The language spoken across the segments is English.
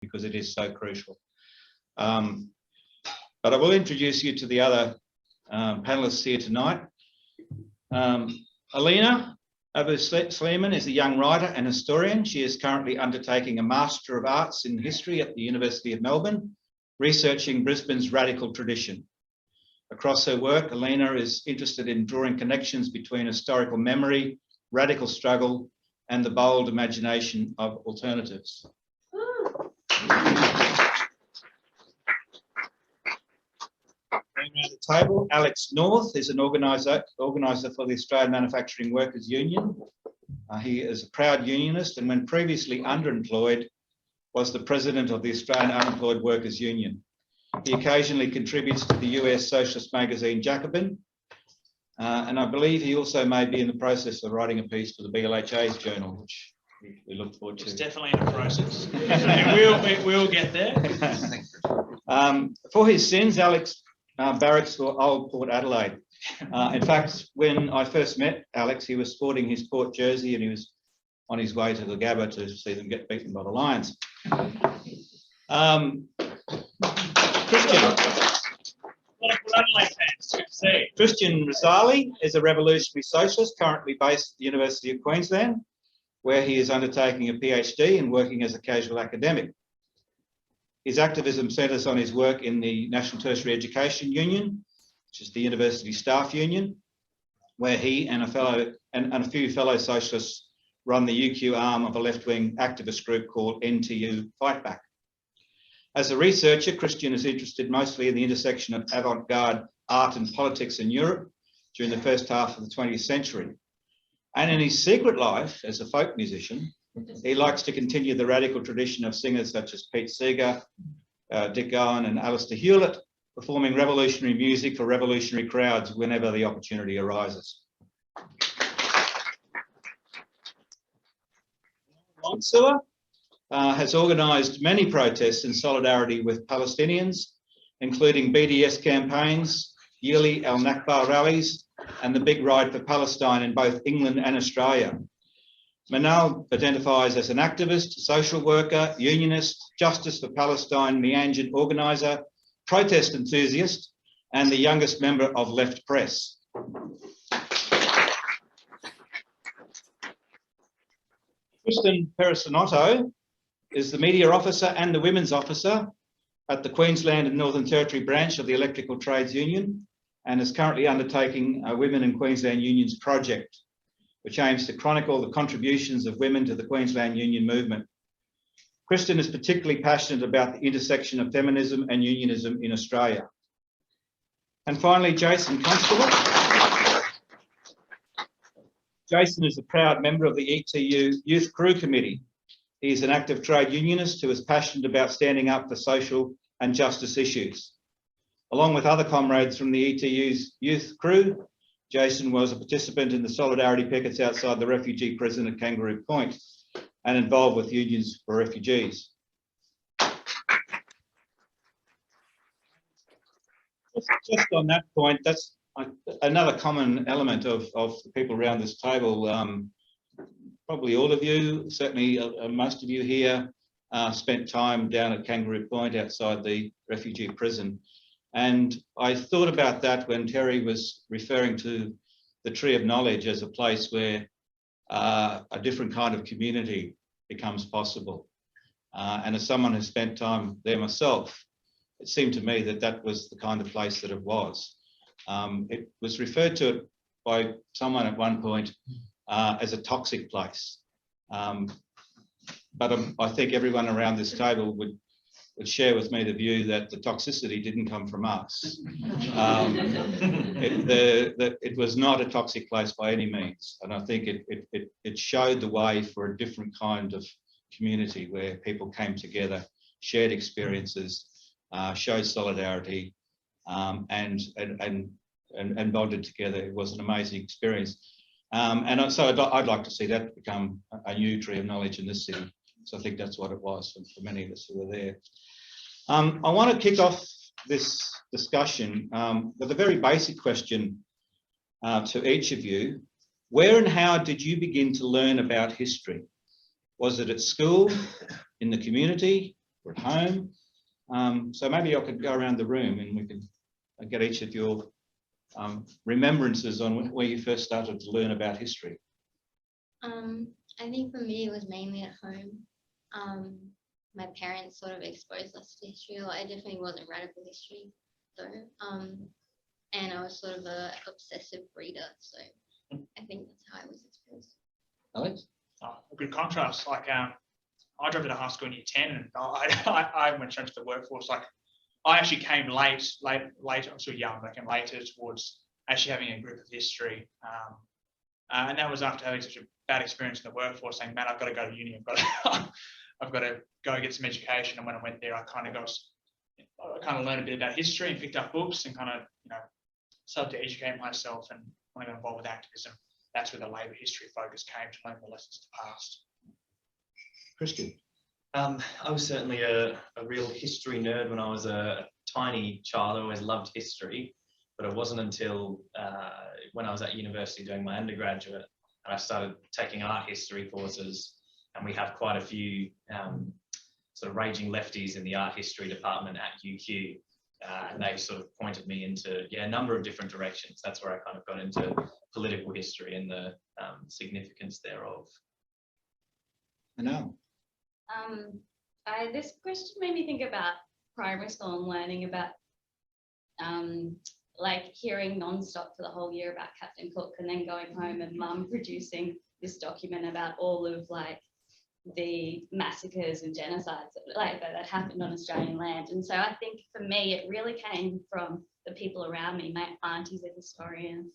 because it is so crucial. But I will introduce you to the other panelists here tonight. Elina Abou Sleiman is a young writer and historian. She is currently undertaking a Master of Arts in History at the University of Melbourne, researching Brisbane's radical tradition. Across her work, Elina is interested in drawing connections between historical memory, radical struggle, and the bold imagination of alternatives. Around the table, Alex North is an organiser for the Australian Manufacturing Workers Union. He is a proud unionist, and when previously underemployed, was the president of the Australian Unemployed Workers Union. He occasionally contributes to the US socialist magazine Jacobin, and I believe he also may be in the process of writing a piece for the BLHA's journal, which we look forward to. It's definitely in the process. It will get there. For his sins, Alex barracks for Old Port Adelaide. In fact, when I first met Alex, he was sporting his Port jersey and he was on his way to the Gabba to see them get beaten by the Lions. Kristin Rizzalli is a revolutionary socialist currently based at the University of Queensland, where he is undertaking a PhD and working as a casual academic. His activism centres on his work in the National Tertiary Education Union, which is the university staff union, where he and a few fellow socialists run the UQ arm of a left-wing activist group called NTEU Fightback. As a researcher, Kristin is interested mostly in the intersection of avant-garde art and politics in Europe during the first half of the 20th century. And in his secret life as a folk musician, he likes to continue the radical tradition of singers such as Pete Seeger, Dick Owen and Alistair Hewlett, performing revolutionary music for revolutionary crowds whenever the opportunity arises. Mansour has organised many protests in solidarity with Palestinians, including BDS campaigns, yearly Al-Nakba rallies, and the Big Ride for Palestine in both England and Australia. Manal identifies as an activist, social worker, unionist, Justice for Palestine, Meanjin organiser, protest enthusiast, and the youngest member of Left Press. Kristin Perissinotto is the media officer and the women's officer at the Queensland and Northern Territory branch of the Electrical Trades Union and is currently undertaking a Women in Queensland Unions project, which aims to chronicle the contributions of women to the Queensland Union movement. Kristin is particularly passionate about the intersection of feminism and unionism in Australia. And finally, Jason Constable. Jason is a proud member of the ETU Youth Crew Committee. He is an active trade unionist who is passionate about standing up for social and justice issues. Along with other comrades from the ETU's youth crew, Jason was a participant in the solidarity pickets outside the refugee prison at Kangaroo Point and involved with unions for refugees. Just on that point, that's another common element of the people around this table. Probably all of you, certainly most of you here, spent time down at Kangaroo Point outside the refugee prison. And I thought about that when Terry was referring to the Tree of Knowledge as a place where a different kind of community becomes possible. And as someone who spent time there myself, it seemed to me that that was the kind of place that it was. It was referred to by someone at one point as a toxic place. But I think everyone around this table would share with me the view that the toxicity didn't come from us. It was not a toxic place by any means. And I think it showed the way for a different kind of community where people came together, shared experiences, showed solidarity, and bonded together. It was an amazing experience. And so I'd like to see that become a new Tree of Knowledge in this city. So I think that's what it was for many of us who were there. I want to kick off this discussion with a very basic question to each of you. Where and how did you begin to learn about history? Was it at school, in the community, or at home. So maybe I could go around the room and we could get each of your remembrances on where you first started to learn about history. I think for me it was mainly at home. My parents sort of exposed us to history a lot. I definitely wasn't radical history though. And I was sort of a obsessive reader, so I think that's how I was exposed. Alex? Oh, a good contrast. Like I dropped out of high school in year 10 and I went straight to the workforce. Like I actually came late, I'm still young, but I came later towards actually having a group of history. And that was after having such a bad experience in the workforce, saying, man, I've got to go to uni, I've got to go get some education. And when I went there, I kind of learned a bit about history and picked up books and kind of, started to educate myself. And when I got involved with activism, that's where the labour history focus came, to learn the lessons of the past. Kristin? I was certainly a real history nerd when I was a tiny child. I always loved history, but it wasn't until when I was at university doing my undergraduate and I started taking art history courses, and we have quite a few sort of raging lefties in the art history department at UQ, and they sort of pointed me into a number of different directions. That's where I kind of got into political history and the significance thereof. I know. This question made me think about primary school and learning about like hearing non-stop for the whole year about Captain Cook, and then going home and mum producing this document about all of like the massacres and genocides that happened on Australian land. And so I think for me it really came from the people around me. My auntie's a historian.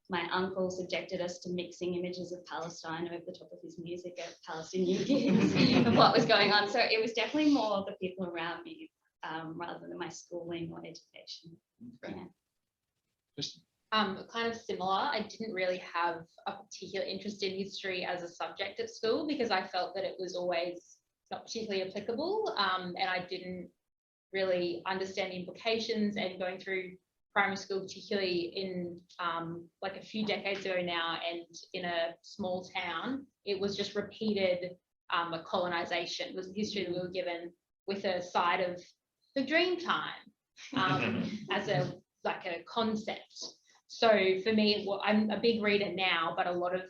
My uncle subjected us to mixing images of Palestine over the top of his music at Palestinian gigs of what was going on. So it was definitely more the people around me rather than my schooling or education. Okay. Yeah. Kind of similar. I didn't really have a particular interest in history as a subject at school because I felt that it was always not particularly applicable, and I didn't really understand the implications. And going through primary school, particularly in like a few decades ago now, and in a small town, it was just repeated colonisation. It was the history that we were given with a side of the dream time as a concept. So for me, I'm a big reader now, but a lot of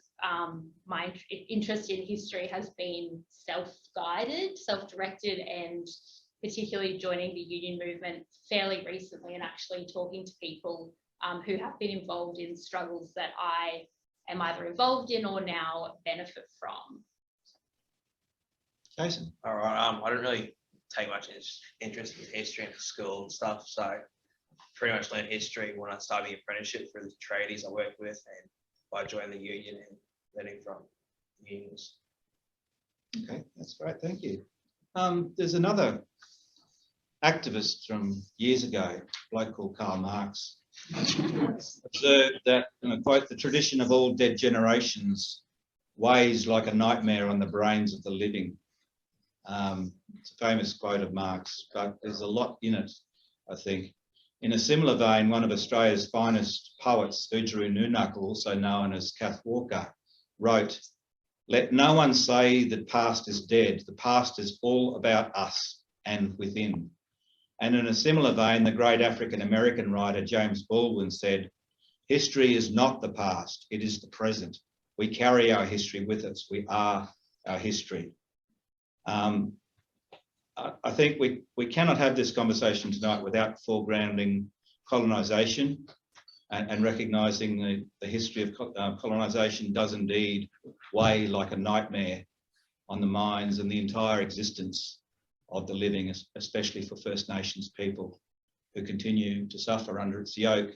my interest in history has been self-guided, self-directed, and particularly joining the union movement fairly recently and actually talking to people who have been involved in struggles that I am either involved in or now benefit from. Jason? All right, I don't really take much interest in history in school and stuff, so pretty much learned history when I started the apprenticeship for the tradies I worked with, and by joining the union and learning from unions. Okay, that's great, thank you. There's another activist from years ago, a bloke called Karl Marx, observed that, and I quote, "The tradition of all dead generations weighs like a nightmare on the brains of the living." It's a famous quote of Marx, but there's a lot in it, I think. In a similar vein, one of Australia's finest poets, Oodgeroo Noonuccal, also known as Kath Walker, wrote, "Let no one say the past is dead. The past is all about us and within." And in a similar vein, the great African-American writer James Baldwin said, "History is not the past, it is the present. We carry our history with us. We are our history." I think we cannot have this conversation tonight without foregrounding colonisation and recognising the history of colonisation does indeed weigh like a nightmare on the minds and the entire existence of the living, especially for First Nations people who continue to suffer under its yoke.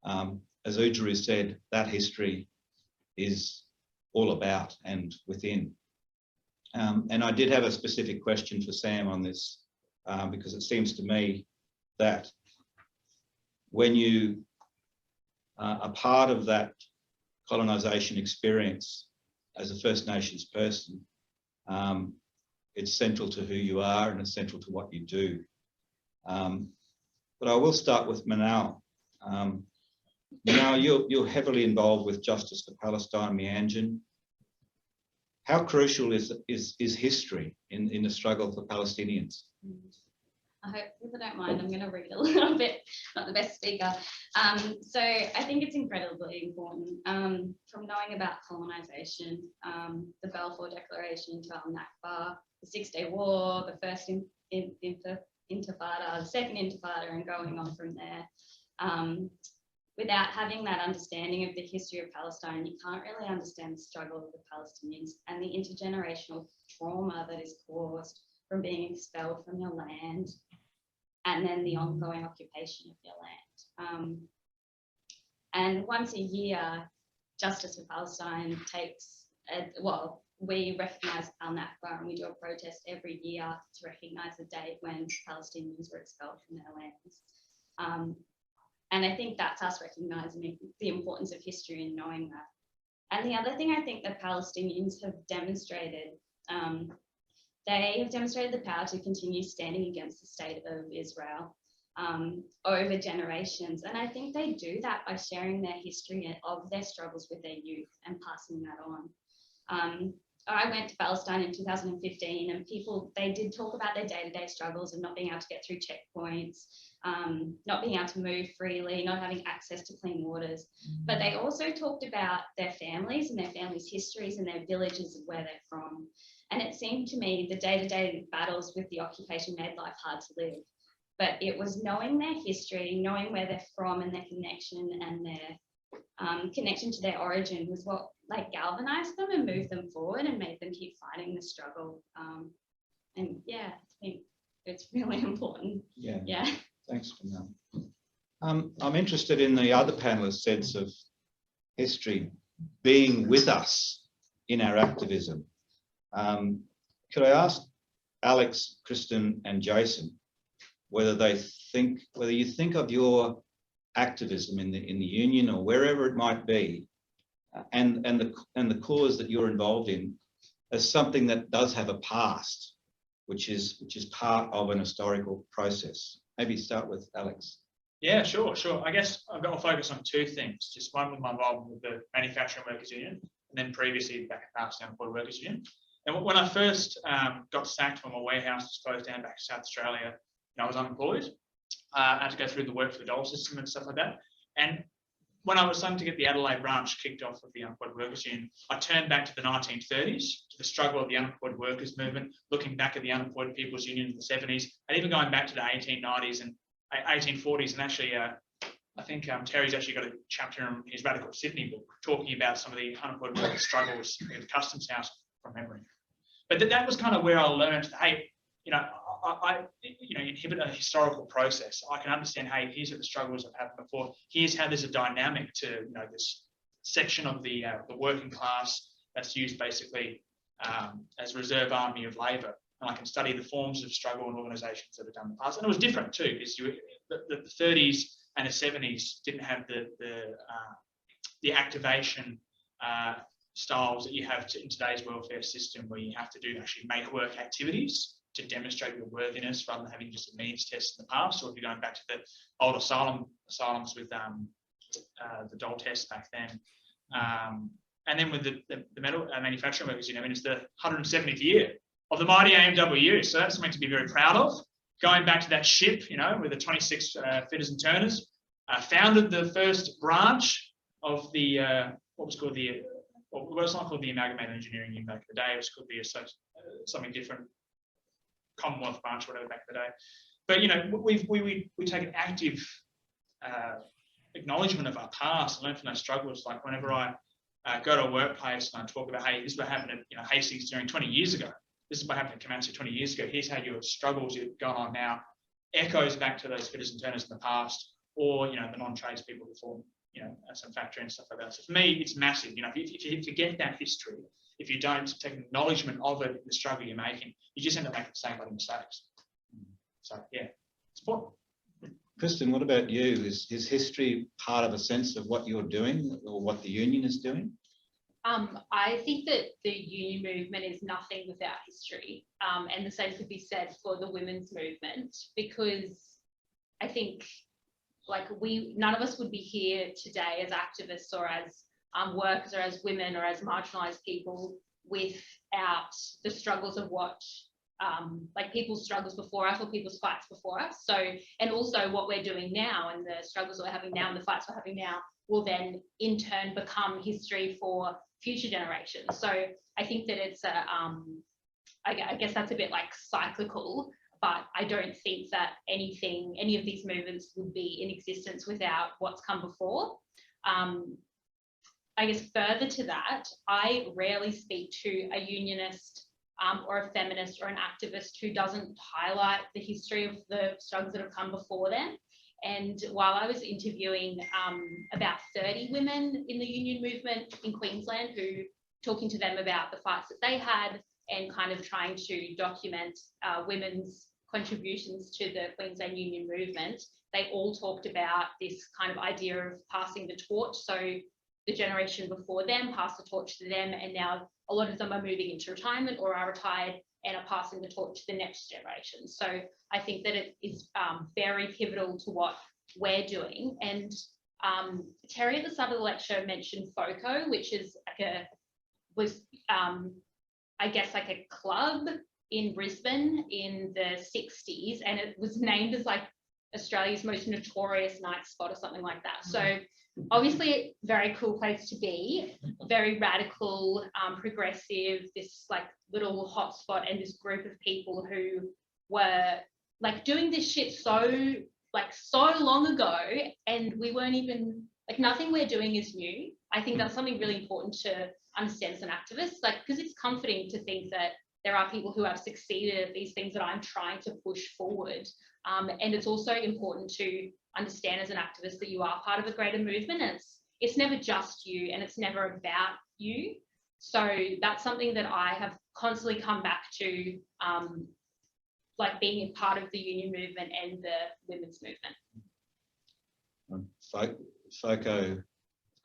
As Oodgeroo said, that history is all about and within. And I did have a specific question for Sam on this, because it seems to me that when you are part of that colonisation experience as a First Nations person, it's central to who you are and it's central to what you do. But I will start with Manal. Manal, you're heavily involved with Justice for Palestine, Meanjin. How crucial is history in the struggle for Palestinians? I hope people don't mind, I'm going to read a little bit, not the best speaker. So I think it's incredibly important from knowing about colonisation, the Balfour Declaration to Al-Nakba, the Six-Day War, the first Intifada, the second Intifada, and going on from there. Without having that understanding of the history of Palestine, you can't really understand the struggle of the Palestinians and the intergenerational trauma that is caused from being expelled from your land, and then the ongoing occupation of your land. And once a year, Justice for Palestine takes, we recognise Al-Nakba, and we do a protest every year to recognise the date when Palestinians were expelled from their lands. And I think that's us recognising the importance of history and knowing that. And the other thing I think the Palestinians have demonstrated, they have demonstrated the power to continue standing against the state of Israel over generations. And I think they do that by sharing their history of their struggles with their youth and passing that on. I went to Palestine in 2015, and people, they did talk about their day-to-day struggles of not being able to get through checkpoints, not being able to move freely, not having access to clean waters. But they also talked about their families and their families' histories and their villages and where they're from. And it seemed to me the day-to-day battles with the occupation made life hard to live. But it was knowing their history, knowing where they're from and their connection and their connection to their origin was what galvanized them and moved them forward and made them keep fighting the struggle. And yeah, I think it's really important. Yeah. Thanks for that. I'm interested in the other panelists' sense of history being with us in our activism. Could I ask Alex, Kristin, and Jason whether you think of your activism in the union or wherever it might be, and the cause that you're involved in as something that does have a past, which is part of an historical process. Maybe start with Alex. Yeah, sure. I guess I've got to focus on two things. Just one with my involvement with the Manufacturing Workers Union, and then previously back at Australian Unemployed Workers Union. And when I first got sacked when my warehouse was closed down back to South Australia, I was unemployed. I had to go through the work for the dole system and stuff like that. And when I was starting to get the Adelaide branch kicked off of the Unemployed Workers Union, I turned back to the 1930s, to the struggle of the unemployed workers movement, looking back at the Unemployed People's Union in the 70s, and even going back to the 1890s and 1840s. And actually, I think Terry's actually got a chapter in his Radical Sydney book talking about some of the unemployed workers' struggles in the Customs House from memory. But that was kind of where I learned that, hey, I inhibit a historical process. I can understand, hey, here's what the struggles have happened before. Here's how there's a dynamic to this section of the working class that's used basically as reserve army of labour. And I can study the forms of struggle and organisations that have done in the past. And it was different too, because the 30s and the 70s didn't have the activation styles that you have in today's welfare system, where you have to actually make work activities to demonstrate your worthiness rather than having just a means test in the past. Or if you're going back to the old asylums with the dole test back then. And then with the metal manufacturing workers, it's the 170th year of the mighty AMWU. So that's something to be very proud of. Going back to that ship, with the 26 fitters and turners, founded the first branch of the, it's not called the Amalgamated Engineering Union back in the day. It was called the something different, Commonwealth branch, whatever, back in the day. But we take an active acknowledgement of our past and learn from those struggles. Like whenever I go to a workplace and I talk about, hey, this is what happened at Hastings during 20 years ago. This is what happened at Comanche 20 years ago. Here's how your struggles you've gone on now echoes back to those fitters and turners in the past, or the non-trades people before, some factory and stuff like that. So for me, it's massive. If you forget that history, if you don't take acknowledgement of it, the struggle you're making, you just end up making the same bloody mistakes. So yeah, it's important. Kristin, what about you? Is history part of a sense of what you're doing or what the union is doing? I think that the union movement is nothing without history, and the same could be said for the women's movement, because I think none of us would be here today as activists or as workers or as women or as marginalised people without the struggles of what like people's struggles before us or people's fights before us. So, and also what we're doing now and the struggles that we're having now and the fights we're having now will then in turn become history for future generations. So I think that it's a, I guess that's a bit like cyclical, but I don't think that any of these movements would be in existence without what's come before. I guess further to that, I rarely speak to a unionist or a feminist or an activist who doesn't highlight the history of the struggles that have come before them. And while I was interviewing about 30 women in the union movement in Queensland, who talking to them about the fights that they had and kind of trying to document women's contributions to the Queensland union movement, they all talked about this kind of idea of passing the torch. So the generation before them passed the torch to them, and now a lot of them are moving into retirement or are retired and are passing the torch to the next generation. So I think that it is very pivotal to what we're doing. And Terry at the start of the lecture mentioned FOCO, which is like I guess like a club in Brisbane in the 60s, and it was named as like Australia's most notorious night spot or something like that. So obviously a very cool place to be, very radical, progressive, this like little hotspot, and this group of people who were like doing this shit so long ago, and we weren't even like, nothing we're doing is new. I think that's something really important to understand as an activist, like, because it's comforting to think that there are people who have succeeded at these things that I'm trying to push forward. And it's also important to understand as an activist that you are part of a greater movement, and it's never just you and it's never about you. So that's something that I have constantly come back to, like being a part of the union movement and the women's movement. FOCO, of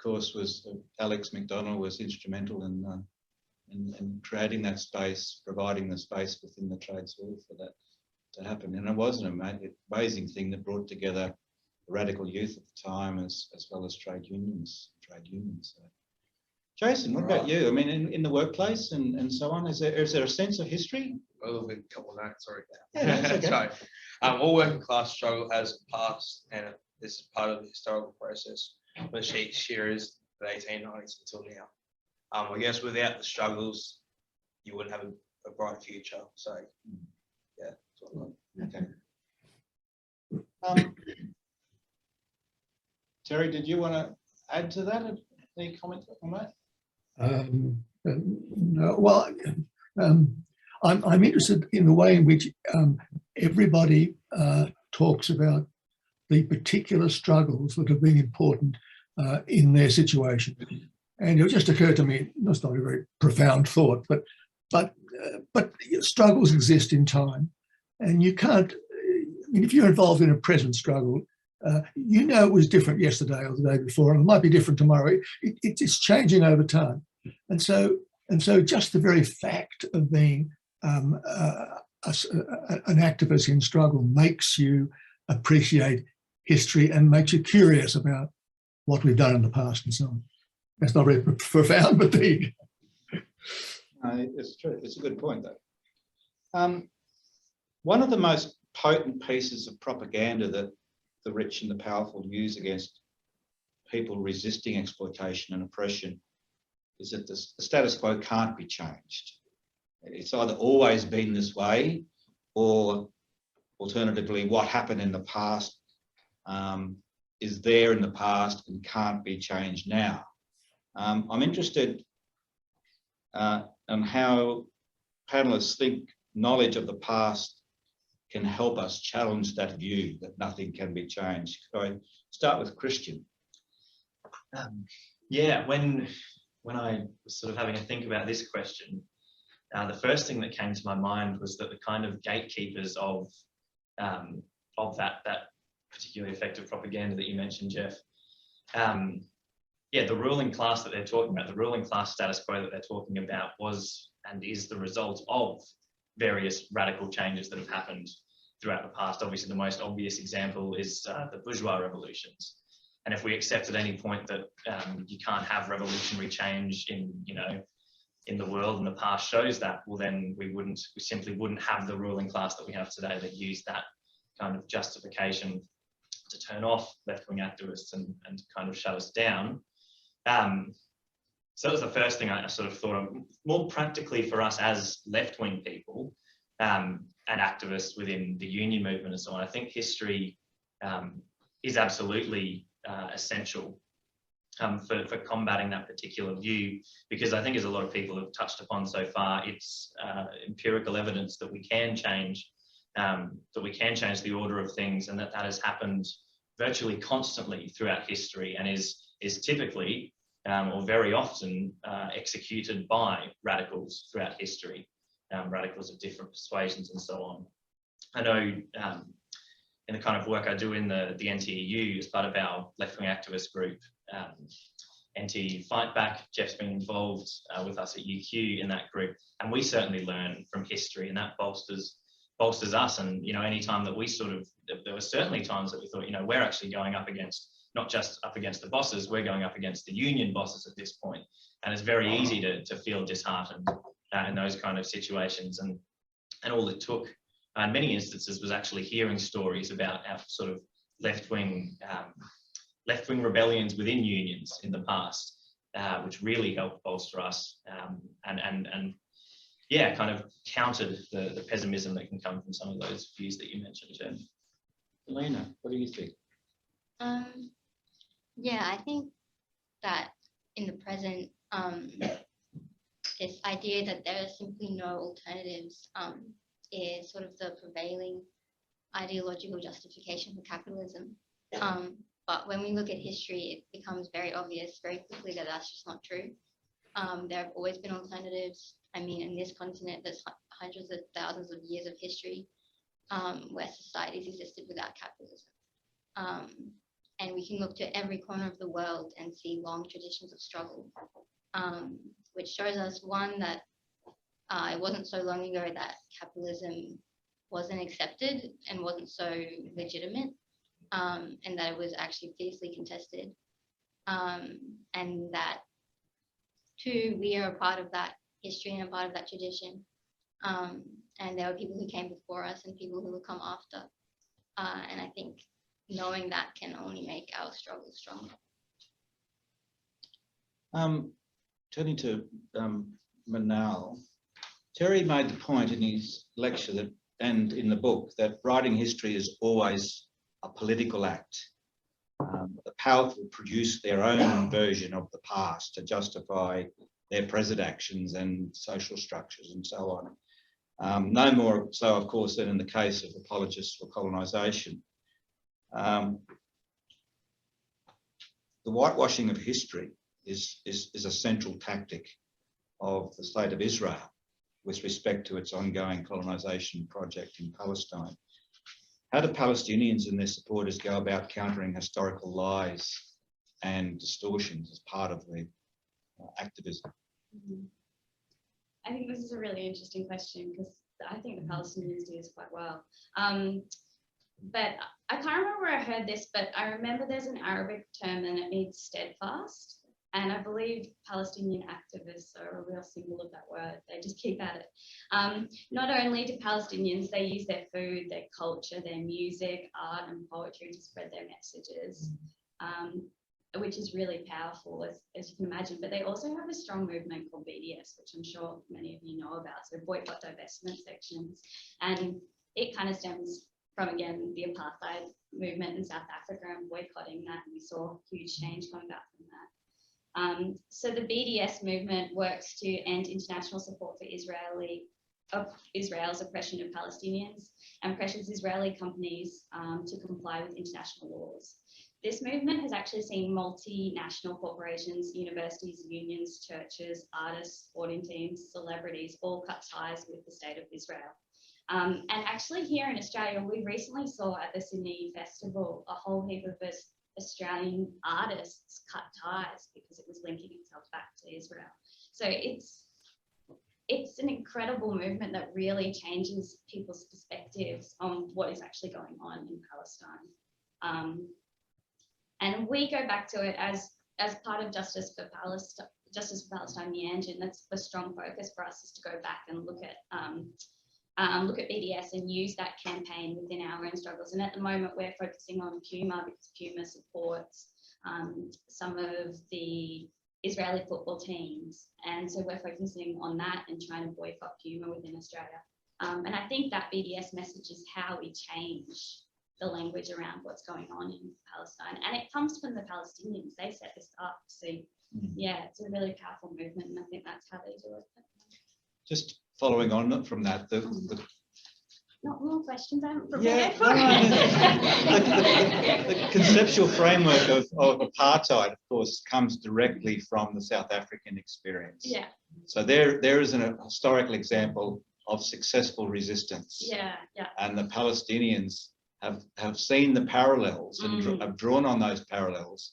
course, was Alex Macdonald was instrumental in creating that space, providing the space within the trades hall for that to happen. And it was an amazing thing that brought together radical youth at the time as well as trade unions. So. Jason, what about you? I mean, in the workplace and so on, is there a sense of history? A little bit, couple of that, sorry. Yeah, that's okay. Sorry. All working class struggle has passed, and this is part of the historical process. But here is the 1890s until now. I guess without the struggles, you wouldn't have a bright future. So, yeah. Okay. Terry, did you want to add to that? Any comments on that? No, well, I'm interested in the way in which everybody talks about the particular struggles that have been important in their situation. And it just occurred to me, that's not a very profound thought, but struggles exist in time, and you can't, I mean, if you're involved in a present struggle, you know it was different yesterday or the day before, and it might be different tomorrow. It's changing over time. And so just the very fact of being an activist in struggle makes you appreciate history and makes you curious about what we've done in the past and so on. That's not very profound, but there you go. It's true. It's a good point, though. One of the most potent pieces of propaganda that the rich and the powerful use against people resisting exploitation and oppression is that the status quo can't be changed. It's either always been this way, or alternatively, what happened in the past is there in the past and can't be changed now. I'm interested in how panelists think knowledge of the past can help us challenge that view that nothing can be changed. Could I start with Kristin? Yeah, when I was sort of having a think about this question, the first thing that came to my mind was that the kind of gatekeepers of that particularly effective propaganda that you mentioned, Jeff, yeah, the ruling class that they're talking about, the ruling class status quo that they're talking about was and is the result of various radical changes that have happened throughout the past. Obviously, the most obvious example is the bourgeois revolutions. And if we accept at any point that you can't have revolutionary change in, in the world in the past shows that, well, then we simply wouldn't have the ruling class that we have today that use that kind of justification to turn off left-wing activists and kind of shut us down. So that was the first thing I sort of thought of. More practically for us as left-wing people and activists within the union movement and so on, I think history is absolutely essential for combating that particular view, because I think, as a lot of people have touched upon so far, it's empirical evidence that we can change the order of things, and that has happened virtually constantly throughout history, and is typically or very often executed by radicals throughout history, radicals of different persuasions and so on. I know in the kind of work I do in the NTEU as part of our left-wing activist group, NTEU Fight Back, Jeff's been involved with us at UQ in that group, and we certainly learn from history, and that bolsters us. And, you know, any time that we there were certainly times that we thought, you know, we're actually going up against, not just up against the bosses, we're going up against the union bosses at this point. And it's very easy to feel disheartened in those kind of situations. And all it took in many instances was actually hearing stories about our sort of left-wing rebellions within unions in the past, which really helped bolster us and yeah, kind of countered the pessimism that can come from some of those views that you mentioned, Jeff. Elina, what do you think? Yeah, I think that in the present, this idea that there are simply no alternatives is sort of the prevailing ideological justification for capitalism. But when we look at history, it becomes very obvious very quickly that that's just not true. There have always been alternatives. I mean, in this continent, there's hundreds of thousands of years of history where societies existed without capitalism. And we can look to every corner of the world and see long traditions of struggle, which shows us, one, that it wasn't so long ago that capitalism wasn't accepted and wasn't so legitimate, and that it was actually fiercely contested. And that, two, we are a part of that history and a part of that tradition. And there were people who came before us and people who will come after. And I think knowing that can only make our struggle stronger. Turning to Manal, Terry made the point in his lecture that, and in the book, that writing history is always a political act. The powerful produce their own version of the past to justify their present actions and social structures and so on. No more so, of course, than in the case of apologists for colonisation. The whitewashing of history is a central tactic of the State of Israel with respect to its ongoing colonisation project in Palestine. How do Palestinians and their supporters go about countering historical lies and distortions as part of the activism? I think this is a really interesting question, because I think the Palestinians do this quite well. But I can't remember where I heard this, but I remember there's an Arabic term and it means steadfast. And I believe Palestinian activists are a real symbol of that word. They just keep at it. Not only do Palestinians, they use their food, their culture, their music, art and poetry to spread their messages, which is really powerful, as you can imagine. But they also have a strong movement called BDS, which I'm sure many of you know about, so boycott, divestment sections. And it kind of stems from, again, the apartheid movement in South Africa and boycotting that. And we saw huge change coming back from that. So the BDS movement works to end international support for Israel's oppression of Palestinians and pressures Israeli companies to comply with international laws. This movement has actually seen multinational corporations, universities, unions, churches, artists, sporting teams, celebrities all cut ties with the State of Israel. And actually here in Australia, we recently saw at the Sydney Festival a whole heap of Australian artists cut ties because it was linking itself back to Israel. So it's an incredible movement that really changes people's perspectives on what is actually going on in Palestine. And we go back to it as part of Justice Justice for Palestine Meanjin, that's a strong focus for us, is to go back and look at BDS and use that campaign within our own struggles. And at the moment, we're focusing on Puma because Puma supports some of the Israeli football teams. And so we're focusing on that and trying to boycott Puma within Australia. And I think that BDS message is how we change the language around what's going on in Palestine. And it comes from the Palestinians. They set this up. So yeah, it's a really powerful movement. And I think that's how they do it. Just following on from that, Not more questions I haven't yeah, prepared for. the conceptual framework of apartheid, of course, comes directly from the South African experience. Yeah. So there is a historical example of successful resistance. Yeah, yeah. And the Palestinians have seen the parallels and have drawn on those parallels,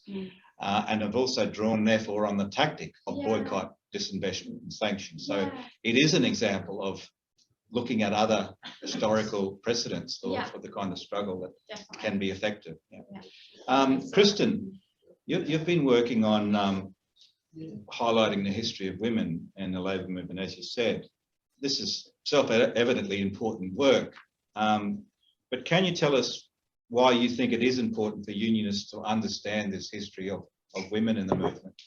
and have also drawn, therefore, on the tactic of boycott, disinvestment and sanctions. So it is an example of looking at other historical precedents for the kind of struggle that can be effective. Kristin, you've been working on highlighting the history of women and the labour movement, as you said. This is self-evidently important work, but can you tell us why you think it is important for unionists to understand this history of women in the movement?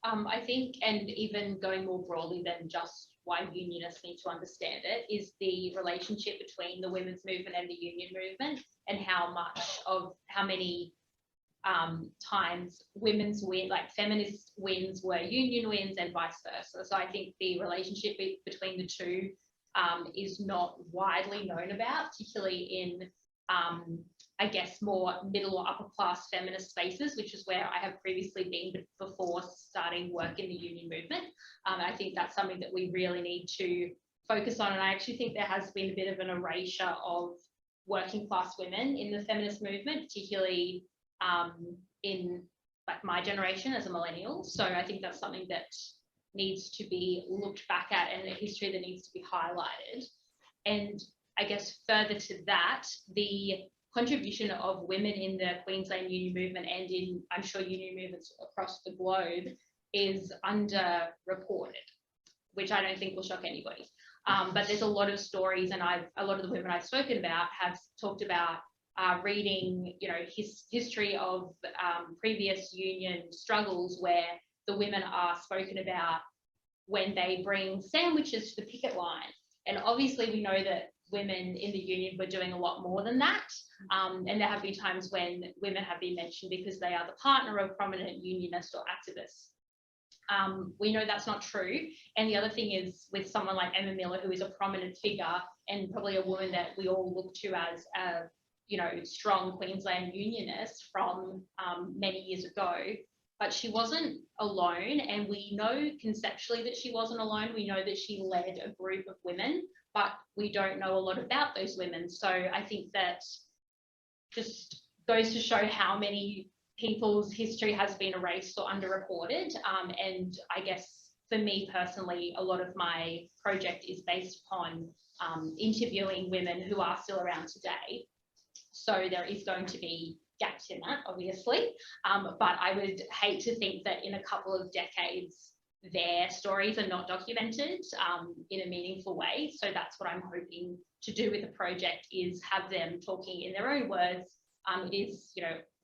I think, and even going more broadly than just why unionists need to understand it, is the relationship between the women's movement and the union movement, and how many times women's win, like feminist wins, were union wins and vice versa. So I think the relationship between the two is not widely known about, particularly in I guess more middle or upper class feminist spaces, which is where I have previously been before starting work in the union movement. I think that's something that we really need to focus on. And I actually think there has been a bit of an erasure of working class women in the feminist movement, particularly in like my generation as a millennial. So I think that's something that needs to be looked back at, and a history that needs to be highlighted. And I guess further to that, the contribution of women in the Queensland union movement, and in, I'm sure, union movements across the globe, is underreported, which I don't think will shock anybody. But there's a lot of stories, and a lot of the women I've spoken about have talked about reading, history of previous union struggles where the women are spoken about when they bring sandwiches to the picket line. And obviously we know that women in the union were doing a lot more than that. And there have been times when women have been mentioned because they are the partner of prominent unionists or activists. We know that's not true. And the other thing is, with someone like Emma Miller, who is a prominent figure and probably a woman that we all look to as a strong Queensland unionist from many years ago, but she wasn't alone. And we know conceptually that she wasn't alone. We know that she led a group of women, but we don't know a lot about those women. So I think that just goes to show how many people's history has been erased or underreported. And I guess for me personally, a lot of my project is based upon interviewing women who are still around today. So there is going to be gaps in that, obviously. But I would hate to think that in a couple of decades, their stories are not documented in a meaningful way. So that's what I'm hoping to do with the project, is have them talking in their own words. It is,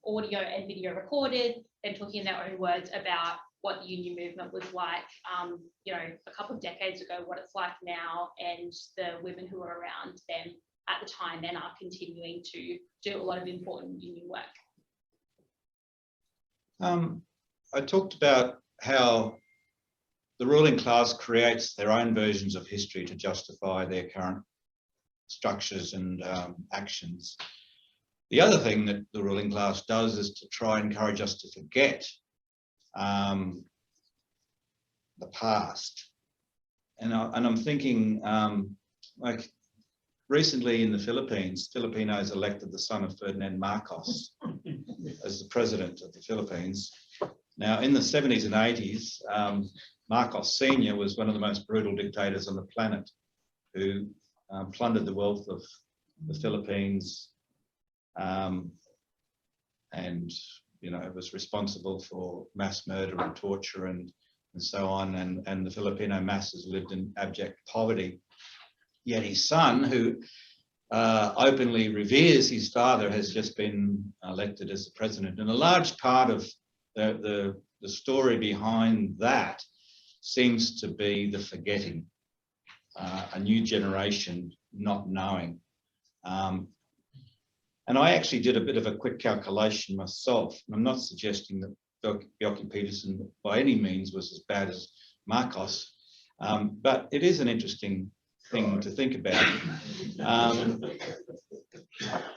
audio and video recorded, them talking in their own words about what the union movement was like, a couple of decades ago, what it's like now, and the women who were around them at the time and are continuing to do a lot of important union work. I talked about how the ruling class creates their own versions of history to justify their current structures and actions. The other thing that the ruling class does is to try and encourage us to forget the past. And I'm thinking, like recently in the Philippines, Filipinos elected the son of Ferdinand Marcos as the president of the Philippines. Now, in the 70s and 80s, Marcos Sr. was one of the most brutal dictators on the planet, who plundered the wealth of the Philippines, and was responsible for mass murder and torture and and so on, and the Filipino masses lived in abject poverty. Yet his son, who openly reveres his father, has just been elected as the president. And a large part of the story behind that seems to be the forgetting, a new generation not knowing. And I actually did a bit of a quick calculation myself. And I'm not suggesting that Bjelke-Petersen by any means was as bad as Marcos, but it is an interesting thing to think about.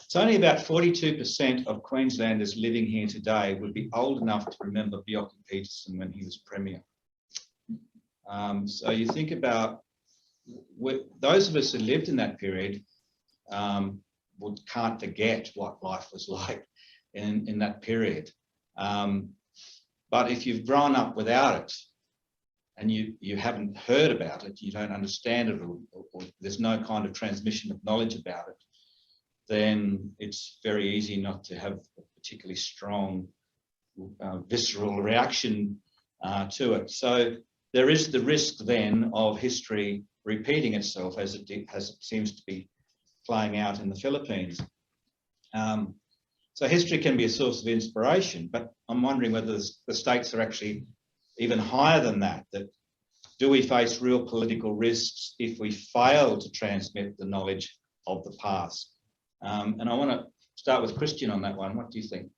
It's only about 42% of Queenslanders living here today would be old enough to remember Bjelke-Petersen when he was Premier. So you think about those of us who lived in that period can't forget what life was like in that period. But if you've grown up without it and you haven't heard about it, you don't understand it, or there's no kind of transmission of knowledge about it, then it's very easy not to have a particularly strong visceral reaction to it. So there is the risk then of history repeating itself as it seems to be playing out in the Philippines. So history can be a source of inspiration, but I'm wondering whether the stakes are actually even higher than that. That do we face real political risks if we fail to transmit the knowledge of the past? And I want to start with Kristin on that one. What do you think?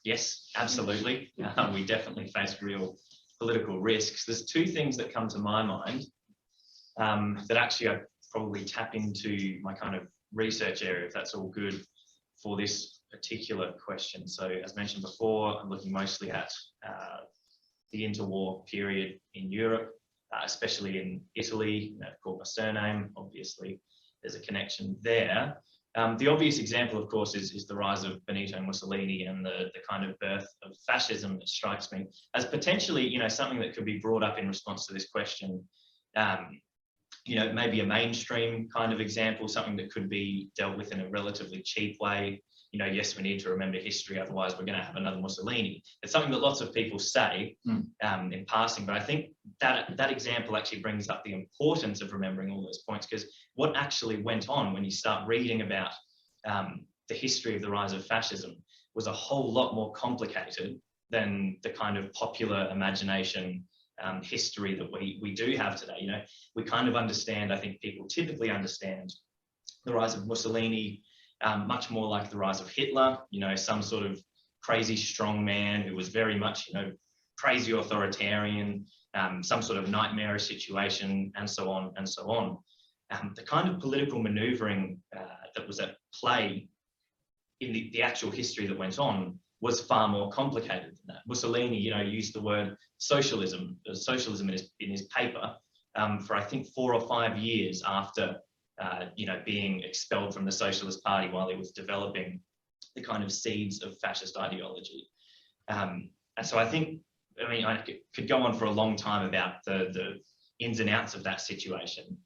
Yes, absolutely. We definitely face real political risks. There's two things that come to my mind that actually I probably tap into my kind of research area, if that's all good for this particular question. So as mentioned before, I'm looking mostly at the interwar period in Europe, especially in Italy. I've called my surname, obviously there's a connection there. The obvious example, of course, is the rise of Benito Mussolini and the kind of birth of fascism that strikes me as potentially, you know, something that could be brought up in response to this question. You know, maybe a mainstream kind of example, something that could be dealt with in a relatively cheap way. You know, yes, we need to remember history, otherwise we're going to have another Mussolini. It's something that lots of people say in passing, but I think that example actually brings up the importance of remembering all those points, because what actually went on when you start reading about the history of the rise of fascism was a whole lot more complicated than the kind of popular imagination history that we do have today. You know, we kind of understand, I think people typically understand the rise of Mussolini much more like the rise of Hitler, you know, some sort of crazy strong man who was very much, you know, crazy authoritarian, some sort of nightmarish situation, and so on and so on. The kind of political maneuvering that was at play in the actual history that went on was far more complicated than that. Mussolini, you know, used the word socialism in his paper for I think 4 or 5 years after you know, being expelled from the Socialist Party while he was developing the kind of seeds of fascist ideology. And so I think, I mean, I could go on for a long time about the ins and outs of that situation.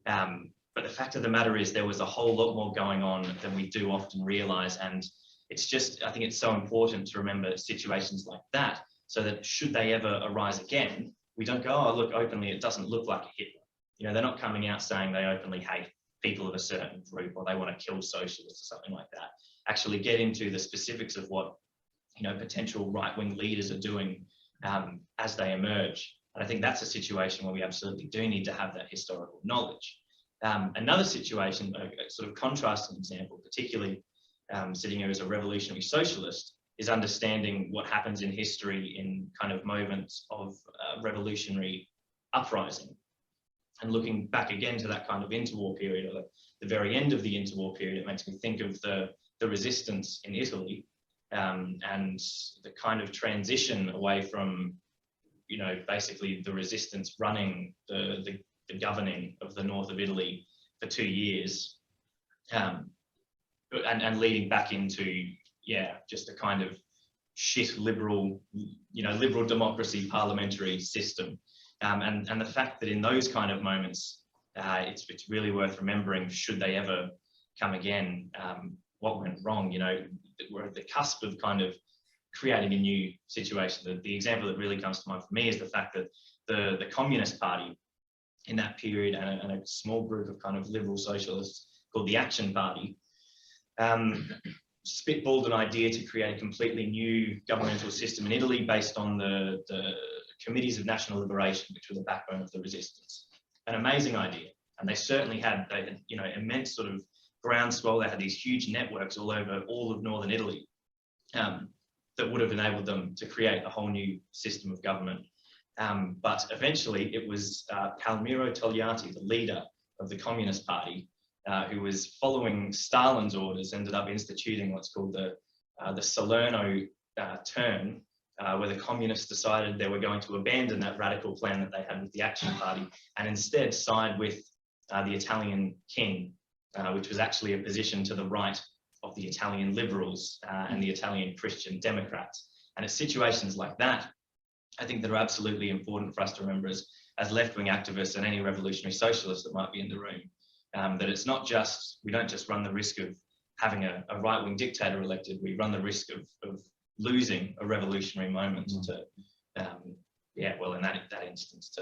But the fact of the matter is there was a whole lot more going on than we do often realize. And it's just, I think it's so important to remember situations like that, so that should they ever arise again, we don't go, oh, look, openly, it doesn't look like a Hitler. You know, they're not coming out saying they openly hate people of a certain group or they want to kill socialists or something like that. Actually get into the specifics of what, you know, potential right-wing leaders are doing as they emerge. And I think that's a situation where we absolutely do need to have that historical knowledge. Another situation, a sort of contrasting example, particularly sitting here as a revolutionary socialist, is understanding what happens in history in kind of moments of revolutionary uprising. And looking back again to that kind of interwar period, or the very end of the interwar period, it makes me think of the resistance in Italy and the kind of transition away from, you know, basically the resistance running the governing of the north of Italy for 2 years, and leading back into, yeah, just a kind of shit liberal, you know, liberal democracy parliamentary system. And the fact that in those kind of moments, it's really worth remembering, should they ever come again, what went wrong. You know, we're at the cusp of kind of creating a new situation. The example that really comes to mind for me is the fact that the Communist Party in that period, and a small group of kind of liberal socialists called the Action Party, spitballed an idea to create a completely new governmental system in Italy based on the Committees of National Liberation, which were the backbone of the resistance. An amazing idea. And they certainly had, you know, immense sort of groundswell. They had these huge networks all over all of northern Italy that would have enabled them to create a whole new system of government. But eventually it was Palmiro Togliatti, the leader of the Communist Party, who was following Stalin's orders, ended up instituting what's called the Salerno turn, where the communists decided they were going to abandon that radical plan that they had with the Action Party and instead side with the Italian king, which was actually a position to the right of the Italian liberals and the Italian Christian Democrats. And it's situations like that, I think, that are absolutely important for us to remember as left-wing activists and any revolutionary socialists that might be in the room. That it's not just, we don't just run the risk of having a right-wing dictator elected, we run the risk of losing a revolutionary moment to, yeah, well, in that instance,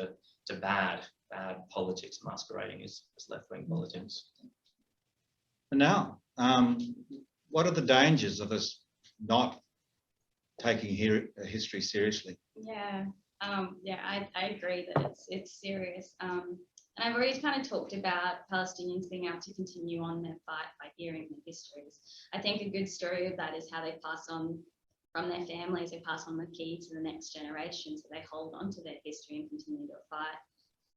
to bad politics masquerading as left-wing politics. And now, what are the dangers of us not taking history seriously? Yeah, I agree that it's serious. And I've already kind of talked about Palestinians being able to continue on their fight by hearing their histories. I think a good story of that is how they pass on from their families, they pass on the key to the next generation, so they hold on to their history and continue to fight.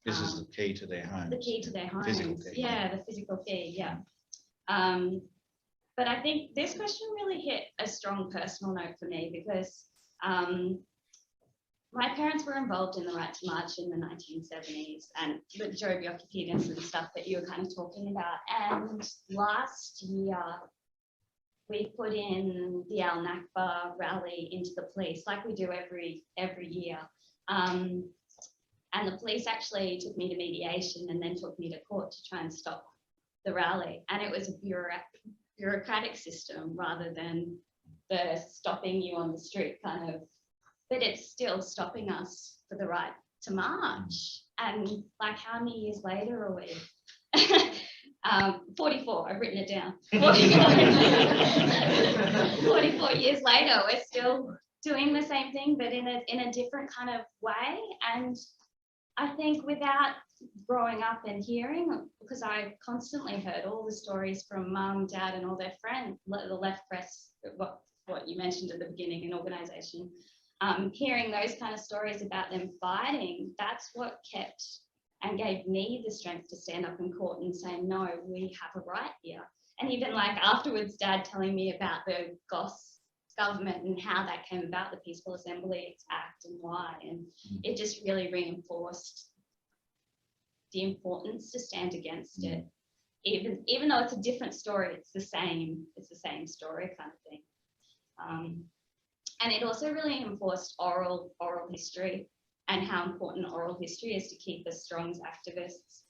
This is the key to their homes. The key to their homes. Physical key. Yeah, the physical key, yeah. But I think this question really hit a strong personal note for me because my parents were involved in the Right to March in the 1970s and the Joh Bjelke-Petersen and stuff that you were kind of talking about. And last year, we put in the Al Nakba rally into the police, like we do every year. And the police actually took me to mediation and then took me to court to try and stop the rally. And it was a bureaucratic system rather than the stopping you on the street kind of. But it's still stopping us for the right to march. And like, how many years later are we? 44, I've written it down. 44 years later, we're still doing the same thing, but in a different kind of way. And I think without growing up and hearing, because I constantly heard all the stories from mum, dad, and all their friends, the left press, what you mentioned at the beginning, an organisation, hearing those kind of stories about them fighting, that's what kept and gave me the strength to stand up in court and say, no, we have a right here. And even like afterwards, Dad telling me about the Goss government and how that came about, the Peaceful Assembly Act and why, and it just really reinforced the importance to stand against it. Even though it's a different story, it's the same story kind of thing. And it also really enforced oral history and how important oral history is to keep us strong as activists.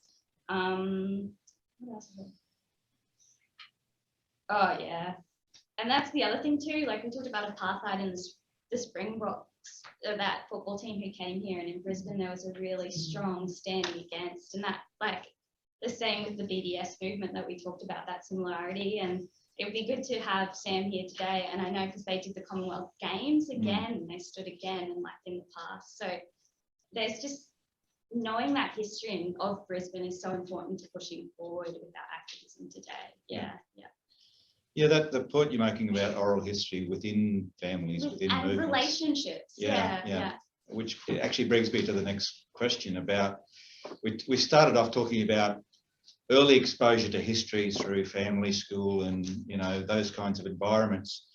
What else is there? Oh yeah, and that's the other thing too, like we talked about apartheid in the Springboks, that football team who came here, and in Brisbane there was a really strong standing against, and that, like the same with the BDS movement that we talked about, that similarity. And it would be good to have Sam here today, and I know because they did the Commonwealth Games again, they stood again, and like in the past. So there's just knowing that history of Brisbane is so important to pushing forward with our activism today. Yeah, that the point you're making about oral history within families, within and movements. Relationships. Yeah. Which actually brings me to the next question about, we started off talking about early exposure to history through family, school, and those kinds of environments.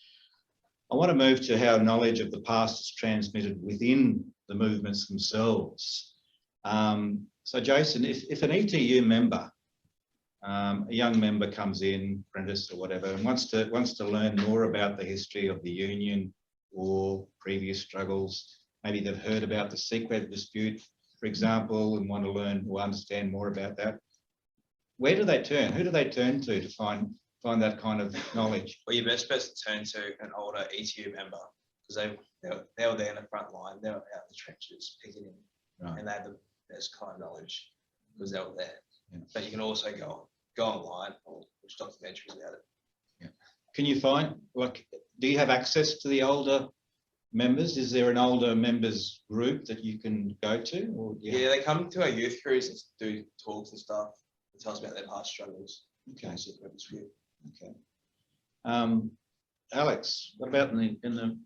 I want to move to how knowledge of the past is transmitted within the movements themselves. So Jason, if an ETU member, a young member comes in, apprentice or whatever, and wants to learn more about the history of the union or previous struggles, maybe they've heard about the secret dispute, for example, and want to learn or understand more about that, where do they turn? Who do they turn to find that kind of knowledge? Well, you're best to turn to an older ETU member, because because they were there in the front line, they were out in the trenches picking in, Right. and they had the best kind of knowledge because they were there. Yeah. But you can also go online or watch documentaries about it. Can you find, like, do you have access to the older members? Is there an older members group that you can go to? Or Yeah, they come to our youth crews and do talks and stuff and tell us about their past struggles. Okay. So it's good. Okay. Alex, what about in the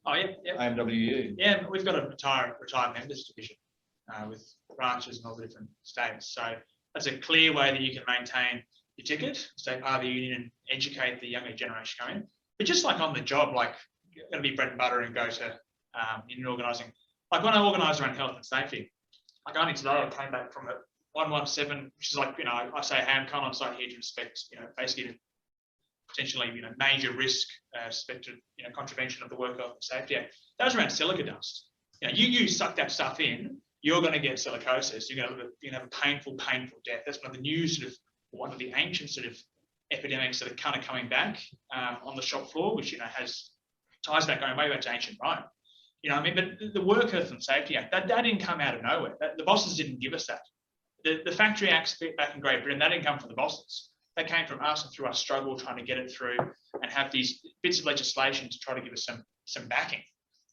Oh, yeah. AMWU? Yeah, we've got a retired members division with branches in all the different states. So that's a clear way that you can maintain your ticket, stay part of the union and educate the younger generation coming in. But just like on the job, like you're going to be bread and butter and go to union organising. Like when I organise around health and safety, like only today I came back from a 117, which is like, I say, hey, I'm coming on site here to inspect, basically potentially, major risk, suspected, contravention of the Work Health and Safety Act. That was around silica dust. You suck that stuff in, you're going to get silicosis. You're going to have a painful death. That's one of the new one of the ancient sort of epidemics that are kind of coming back on the shop floor, which has ties back going way back to ancient Rome. But the Work Health and Safety Act, that didn't come out of nowhere. The bosses didn't give us that. The Factory Acts back in Great Britain, that didn't come from the bosses. That came from us and through our struggle trying to get it through and have these bits of legislation to try to give us some backing.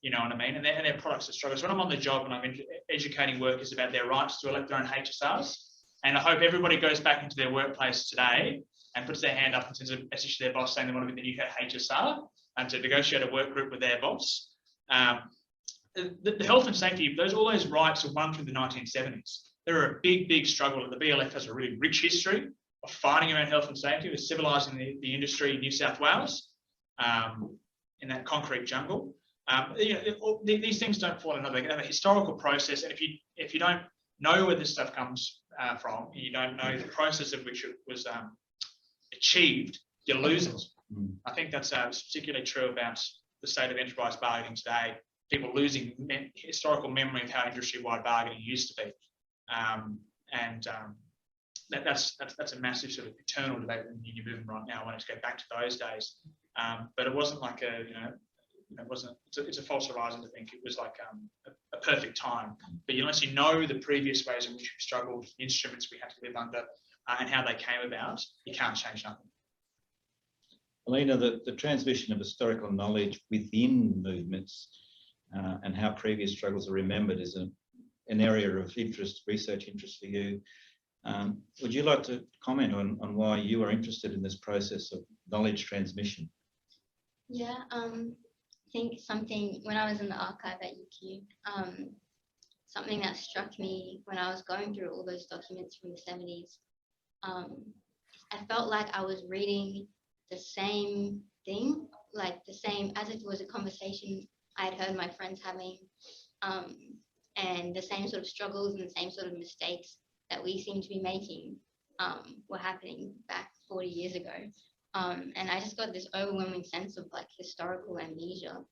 You know what I mean? And they're products of struggle. So when I'm on the job and I'm educating workers about their rights to elect their own HSRs, and I hope everybody goes back into their workplace today and puts their hand up and sends a message to their boss saying they want to be the new HSR and to negotiate a work group with their boss. The health and safety, all those rights have run through the 1970s. They were a big struggle. The BLF has a really rich history of fighting around health and safety, with civilising the industry in New South Wales, in that concrete jungle. These things don't fall in another. They have a historical process, and if you don't know where this stuff comes from, and you don't know the process of which it was achieved, you lose it. I think that's particularly true about the state of enterprise bargaining today. People losing historical memory of how industry-wide bargaining used to be, that's a massive sort of eternal debate in the union movement right now. I want to go back to those days, but it wasn't like it wasn't. It's a false horizon to think it was like a perfect time. But unless you know the previous ways in which we struggled, the instruments we had to live under, and how they came about, you can't change nothing. Elina, the transmission of historical knowledge within movements and how previous struggles are remembered is an area of interest, research interest for you. Would you like to comment on why you are interested in this process of knowledge transmission? Yeah, I think something, when I was in the archive at UQ, something that struck me when I was going through all those documents from the 70s, I felt like I was reading the same thing, like the same, as if it was a conversation I had heard my friends having, and the same sort of struggles and the same sort of mistakes that we seem to be making were happening back 40 years ago. And I just got this overwhelming sense of like historical amnesia,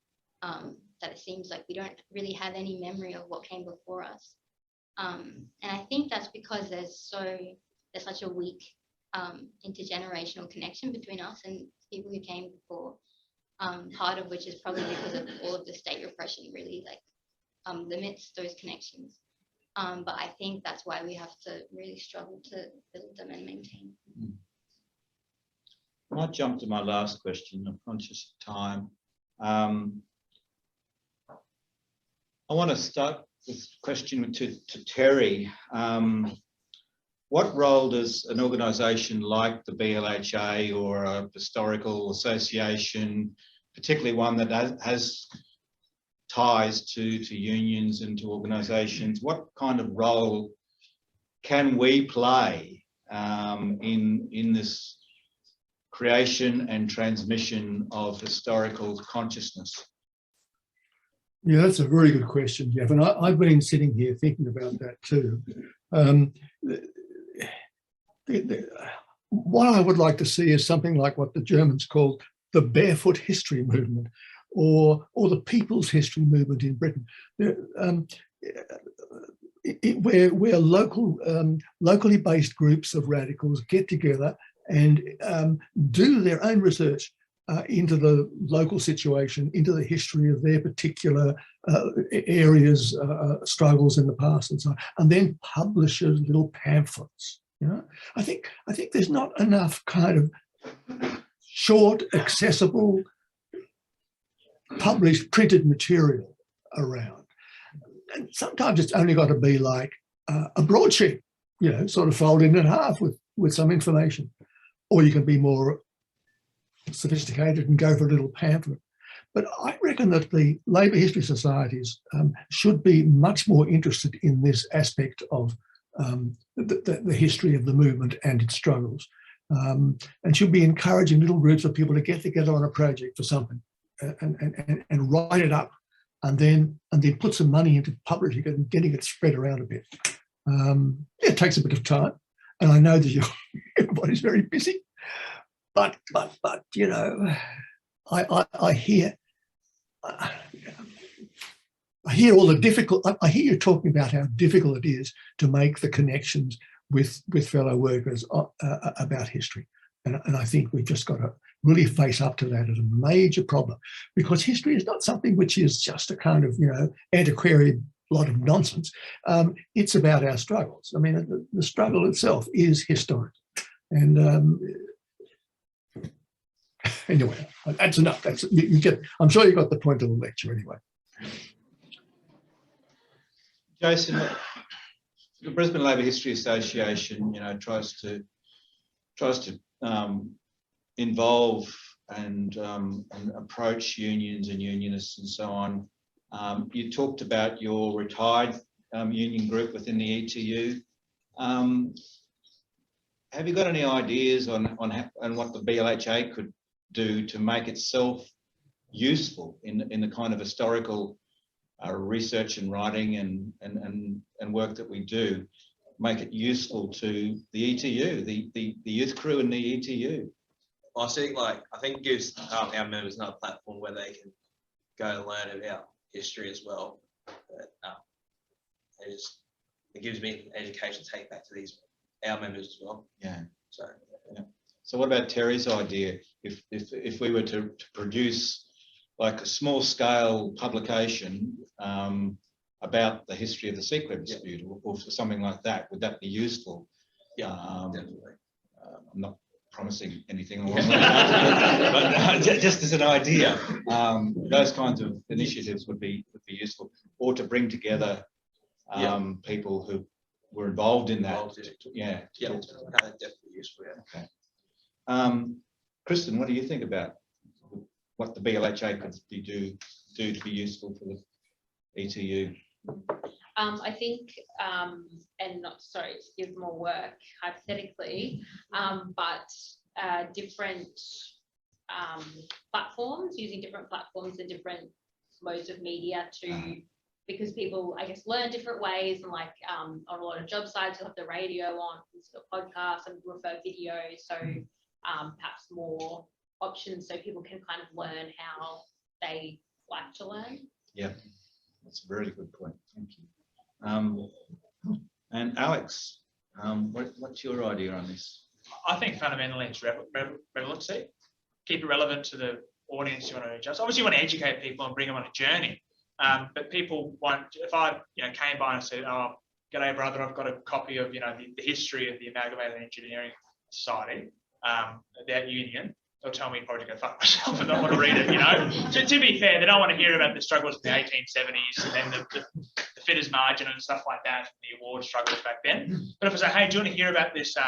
that it seems like we don't really have any memory of what came before us. And I think that's because there's such a weak intergenerational connection between us and people who came before, part of which is probably because of all of the state repression really limits those connections. But I think that's why we have to really struggle to build them and maintain. I might jump to my last question. I'm conscious of time. I want to start this question to Terry. What role does an organisation like the BLHA or a historical association, particularly one that has ties to unions and to organisations, what kind of role can we play in this creation and transmission of historical consciousness? Yeah, that's a very good question, Jeff. And I've been sitting here thinking about that too. What I would like to see is something like what the Germans called the barefoot history movement, or the people's history movement in Britain, where locally based groups of radicals get together and do their own research into the local situation, into the history of their particular areas, struggles in the past and so on, and then publishes little pamphlets. You know, I think there's not enough kind of short, accessible, published, printed material around. And sometimes it's only got to be like a broadsheet, you know, sort of folded in half with some information, or you can be more sophisticated and go for a little pamphlet. But I reckon that the labour history societies should be much more interested in this aspect of the history of the movement and its struggles, and should be encouraging little groups of people to get together on a project for something and write it up, and then put some money into publishing it and getting it spread around a bit. It takes a bit of time, and I know that everybody's very busy. But you know, I hear all the difficult. I hear you talking about how difficult it is to make the connections with fellow workers about history, and I think we've just got to really face up to that as a major problem, because history is not something which is just a kind of, you know, antiquarian lot of nonsense. It's about our struggles. I mean, the struggle itself is historic, and anyway, that's enough. That's you get. I'm sure you got the point of the lecture anyway. Jason, the Brisbane Labour History Association, you know, tries to involve and approach unions and unionists and so on. You talked about your retired union group within the ETU. Have you got any ideas on what the BLHA could do to make itself useful in the kind of historical research and writing and work that we do, make it useful to the ETU, the youth crew in the ETU? I think it gives our members another platform where they can go and learn about history as well. But, it gives me an education to take back to our members as well. Yeah. So yeah. So what about Terry's idea? If we were to produce like a small scale publication about the history of the Seacliff dispute, or something like that, would that be useful? Yeah, definitely. I'm not promising anything along those lines, but just as an idea, those kinds of initiatives would be useful, or to bring together people who were involved in that. Yeah, Definitely useful. Yeah. Okay. Kristin, what do you think about what the BLHA could do to be useful for the ETU? I think, and not sorry to give more work hypothetically, but different platforms, using different platforms and different modes of media because people, I guess, learn different ways, and like on a lot of job sites, you'll have the radio on, a podcast, and refer videos, so perhaps more options so people can kind of learn how they like to learn. Yeah, that's a very good point. Thank you. And Alex, what's your idea on this? I think fundamentally it's relevancy. Keep it relevant to the audience you want to reach. Obviously, you want to educate people and bring them on a journey. But people want, if I came by and said, "Oh, g'day brother, I've got a copy of the history of the Amalgamated Engineering Society, that union," they'll tell me probably to go fuck myself and not want to read it. So, to be fair, they don't want to hear about the struggles of the 1870s and then the fitters margin and stuff like that, the award struggles back then. But if I say, "Hey, do you want to hear about this? Do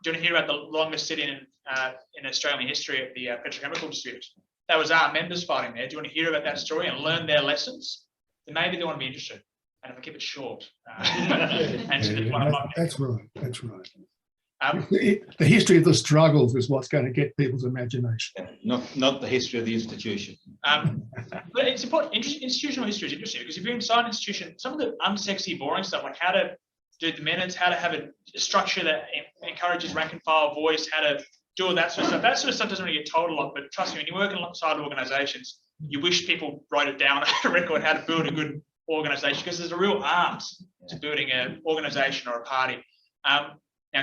you want to hear about the longest sit-in in Australian history of the petrochemical dispute? That was our members fighting there. Do you want to hear about that story and learn their lessons?" Then maybe they want to be interested. And if I keep it short, that's right. That's right. The history of the struggles is what's going to get people's imagination. Not the history of the institution. But it's important. Institutional history is interesting because if you're inside an institution, some of the unsexy, boring stuff, like how to do the minutes, how to have a structure that encourages rank and file voice, how to do all that sort of stuff. That sort of stuff doesn't really get told a lot, but trust me, when you're working alongside organisations, you wish people wrote it down on a record how to build a good organisation, because there's a real art to building an organisation or a party. Now,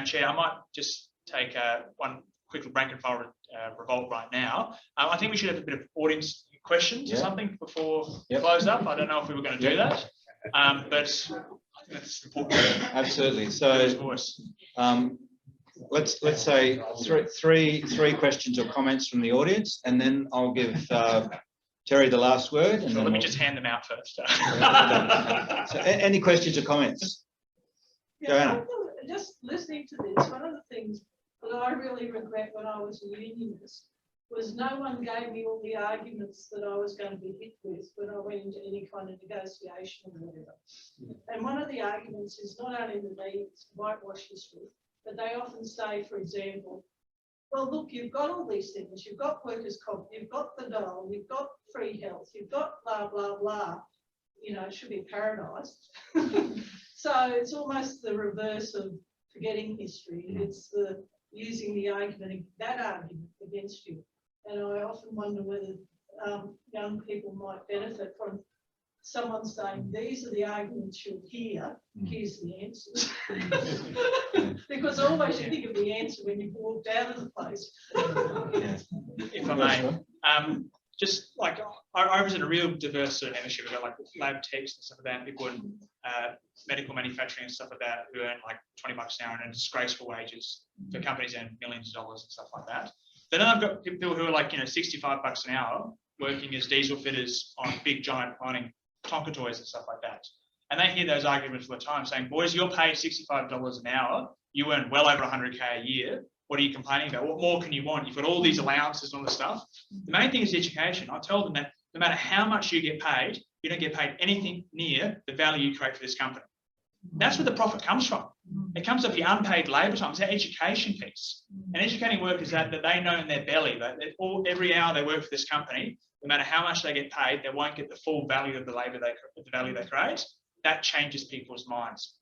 Chair, I might just take one quick rank and file revolt right now. I think we should have a bit of audience questions or something before we Yep. close up. I don't know if we were going to do that, but I think that's important. Absolutely. So Voice. let's say three questions or comments from the audience, and then I'll give Terry the last word. And So then let me we'll- just hand them out first. So any questions or comments? Joanna. Just listening to this, one of the things that I really regret when I was a unionist was no one gave me all the arguments that I was going to be hit with when I went into any kind of negotiation or whatever. And one of the arguments is not only that they whitewash history, but they often say, for example, well, look, you've got all these things. You've got workers' comp, you've got the dole, you've got free health, you've got blah, blah, blah. You know, it should be paradise. So it's almost the reverse of forgetting history. It's the using the argument, that argument against you. And I often wonder whether young people might benefit from someone saying, these are the arguments you'll hear, here's the answers. Because always you think of the answer when you've walked out of the place. If I may, just like I represent a real diverse sort of membership. We've got like lab techs and stuff like that, people in medical manufacturing and stuff like that who earn like $20 an hour and disgraceful wages for companies earn millions of dollars and stuff like that. Then I've got people who are like, you know, $65 an hour working as diesel fitters on big giant mining Tonka toys and stuff like that. And they hear those arguments all the time saying, boys, you're paid $65 an hour. You earn well over 100K a year. What are you complaining about? What more can you want? You've got all these allowances and all this stuff. The main thing is education. I tell them that no matter how much you get paid, you don't get paid anything near the value you create for this company. That's where the profit comes from. It comes off your unpaid labour time. It's that education piece. And educating workers that they know in their belly that every hour they work for this company, no matter how much they get paid, they won't get the full value of the labour they create. That changes people's minds.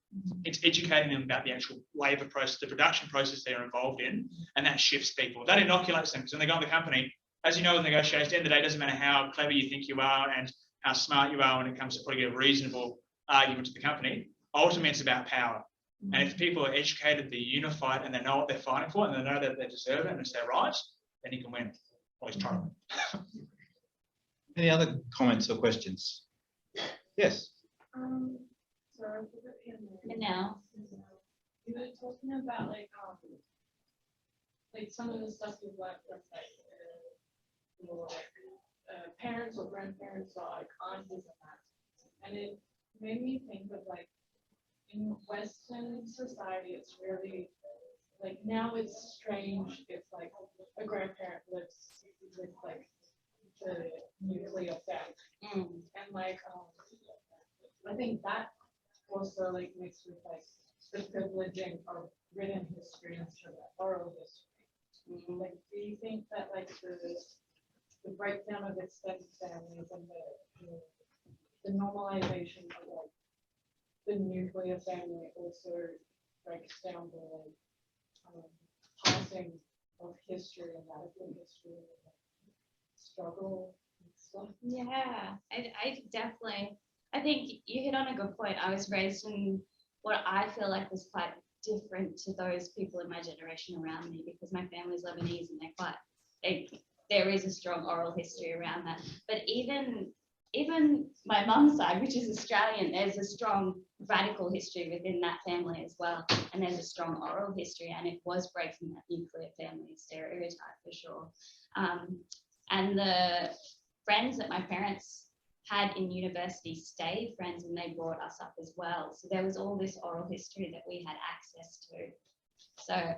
It's educating them about the actual labour process, the production process they're involved in, and that shifts people. That inoculates them, because when they go in the company, as you know, with negotiations, at the end of the day, it doesn't matter how clever you think you are and how smart you are when it comes to putting a reasonable argument to the company. Ultimately, it's about power. And if people are educated, they're unified, and they know what they're fighting for, and they know that they deserve it, and it's their right, then you can win. Always try to win. Any other comments or questions? Yes. Sorry, And now, you were talking about like some of the stuff with like your parents or grandparents or like aunties and that, and it made me think of like in Western society, it's really like now it's strange if like a grandparent lives with like the nuclear family, and like I think that also like mixed with like the privileging of written history instead of oral history. Like, do you think that like the breakdown of extended families and the normalization of like the nuclear family also breaks down the passing of history and medical history and struggle and stuff? yeah, I definitely, I think you hit on a good point. I was raised in what I feel like was quite different to those people in my generation around me, because my family's Lebanese and there is a strong oral history around that. But even my mum's side, which is Australian, there's a strong radical history within that family as well. And there's a strong oral history, and it was breaking that nuclear family stereotype for sure. And the friends that my parents had in university stayed friends, and they brought us up as well. So there was all this oral history that we had access to. So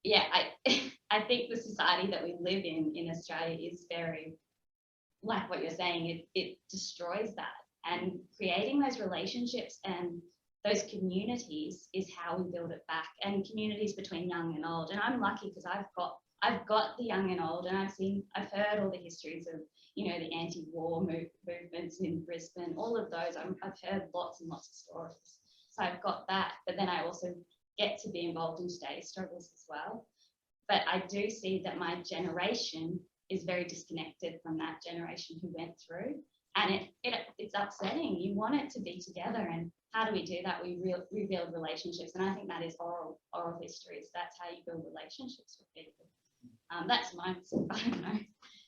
yeah, I think the society that we live in Australia is very, like what you're saying, it destroys that. And creating those relationships and those communities is how we build it back, and communities between young and old. And I'm lucky because I've got the young and old, and I've heard all the histories of, you know, the anti-war movements in Brisbane, all of those. I've heard lots and lots of stories. So I've got that, but then I also get to be involved in today's struggles as well. But I do see that my generation is very disconnected from that generation who went through, and it's upsetting. You want it to be together, and how do we do that? We rebuild relationships, and I think that is oral histories. That's how you build relationships with people. That's mine. I don't know.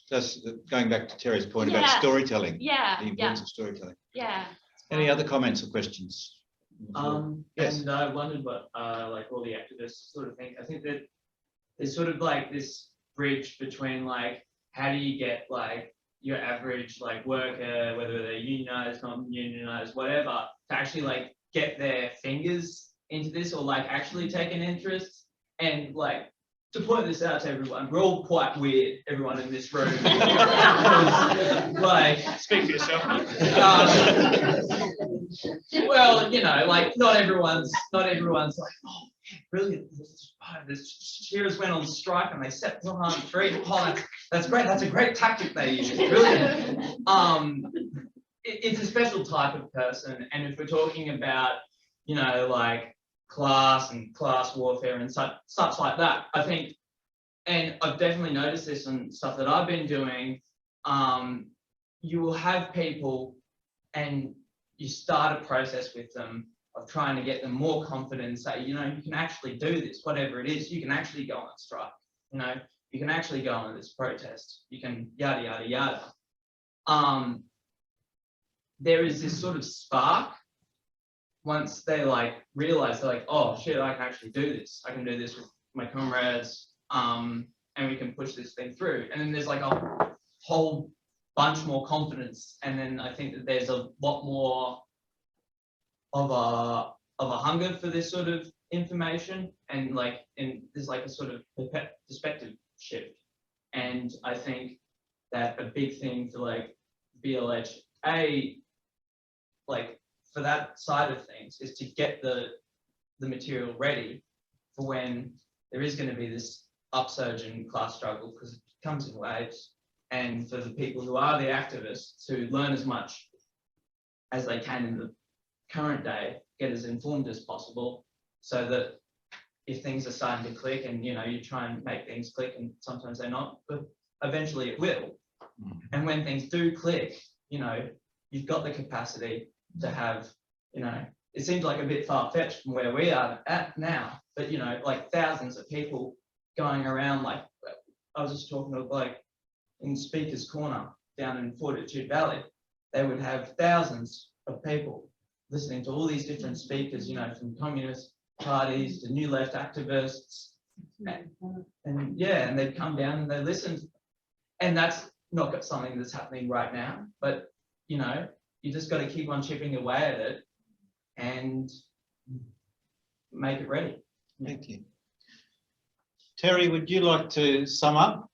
Just going back to Terry's point about Yeah. storytelling, Yeah, the importance of storytelling. yeah. Any other comments or questions? Yes. And I wondered what like all the activists sort of think. I think that there's sort of like this bridge between like how do you get like your average like worker, whether they're unionized, non-unionized, whatever, to actually like get their fingers into this or like actually take an interest. And like to point this out to everyone, we're all quite weird, everyone in this room. Like, Speak for yourself. well, you know, like not everyone's like, oh, brilliant. The shearers went on strike and they set the on free. Oh, that's great. That's a great tactic they use. Brilliant. It's a special type of person, and if we're talking about, you know, like class and class warfare and such like that, I think, and I've definitely noticed this in stuff that I've been doing, you will have people and you start a process with them of trying to get them more confident and say, you know, you can actually do this, whatever it is, you can actually go on strike, you know, you can actually go on this protest, you can yada, yada, yada. There is this sort of spark once they like realize they're like, oh shit, I can actually do this. I can do this with my comrades, and we can push this thing through. And then there's like a whole bunch more confidence. And then I think that there's a lot more of a hunger for this sort of information, and like, and there's like a sort of perspective shift. And I think that a big thing for like BLH, like for that side of things, is to get the material ready for when there is going to be this upsurge in class struggle, because it comes in waves, and for the people who are the activists to learn as much as they can in the current day, get as informed as possible, so that if things are starting to click and, you know, you try and make things click and sometimes they're not, but eventually it will. And when things do click, you know, you've got the capacity to have, you know, it seems like a bit far-fetched from where we are at now, but, you know, like thousands of people going around. Like I was just talking to, like, in Speaker's Corner down in Fortitude Valley, they would have thousands of people listening to all these different speakers, you know, from communist parties to new left activists, and yeah, and they'd come down and they listened. And that's not something that's happening right now, but, you know, you just got to keep on chipping away at it and make it ready. Thank you. Terry, would you like to sum up?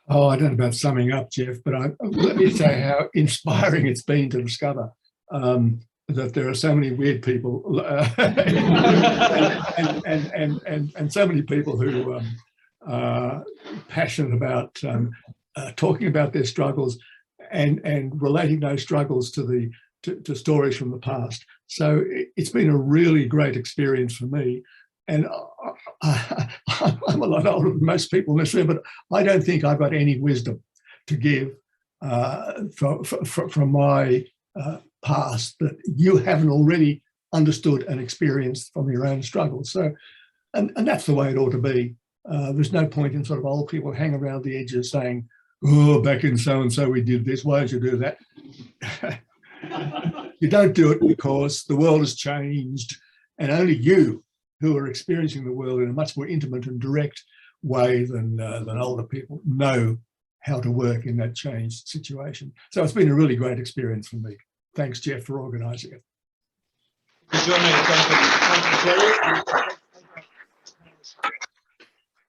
Oh, I don't know about summing up, Jeff, but let me say how inspiring it's been to discover that there are so many weird people and so many people who are passionate about talking about their struggles and relating those struggles to stories from the past. So it's been a really great experience for me. And I'm a lot older than most people in this room, but I don't think I've got any wisdom to give from my past that you haven't already understood and experienced from your own struggles. So, and that's the way it ought to be. There's no point in sort of old people hang around the edges saying, oh, back in so-and-so we did this, why did you do that? You don't do it because the world has changed, and only you, who are experiencing the world in a much more intimate and direct way than older people, know how to work in that changed situation. So it's been a really great experience for me. Thanks, Jeff, for organising it. Join me in thanking Terry.